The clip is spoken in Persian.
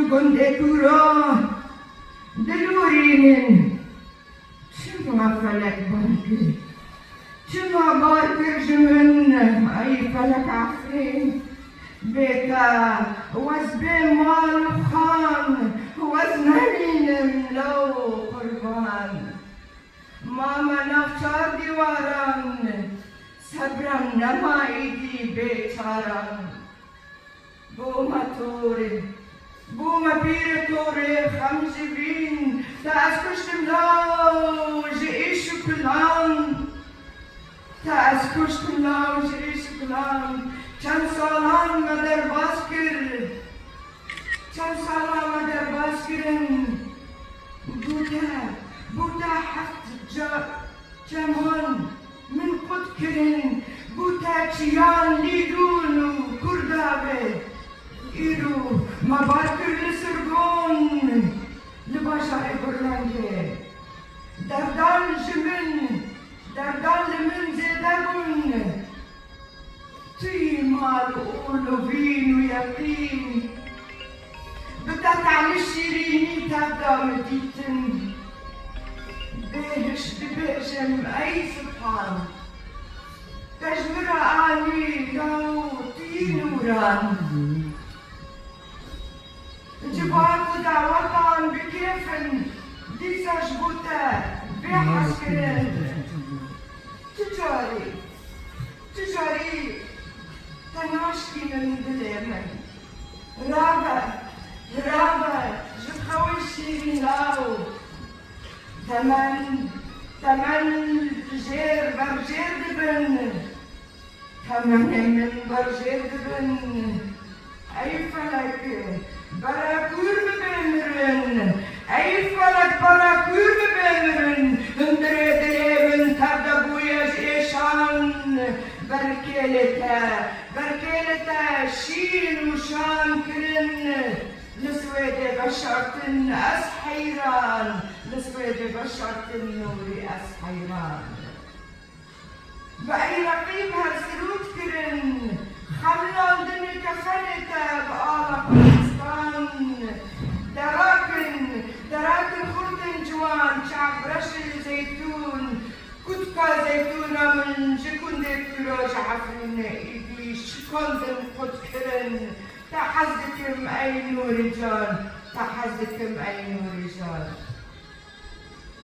gondekuro delurinin çıma felek barkı çıma barkı jümün ay felek afrin beka وزبين مال خان وزنين لو قربان ماما نفتار دیواران صبرم نمایدی بیچارم بوما توره بوما بیر توره خمجی بین تا از کشتم لاج ایشو کلان تا از کشتم لاج ایشو کلان چند سالان مدر باز کرد چند سالان مدر باز کردن بودا حفت جمان من قد کرن بودا چیان لیدون و کردابه ایرو مبارکر لسرگون لباشای برلنگه دردان لمن زیدگون توی مال اولو وین و یقین بدا تعلی شیرینی تبدا مدیتن بهشم ای سبحان تجمر آنی لو تی نوران جبار و دعوتان بکیفن دیساش بوتا بحث کرن تجاری تناشکی من دلی من رابا جبخوی شیرین لاو تمن جير برجير دبن تمن من برجير دبن أي فلك براكور ببمرن أي فلك براكور ببمرن اندري دريبن تبدبويا إيشان بركيلتا شين وشان كرن لسويد بشرتن أسحيران لسويد بشرتن نوري أسحيران بأي رقيب هالسرود كرن خملان دني كفنتا بآلا باكستان دراكن خردن جوان شعب رشل زيتون كتكا زيتونة من جكون دي كروج عفرين إيدي شكون دن قد كرن تحزكم أي نور جان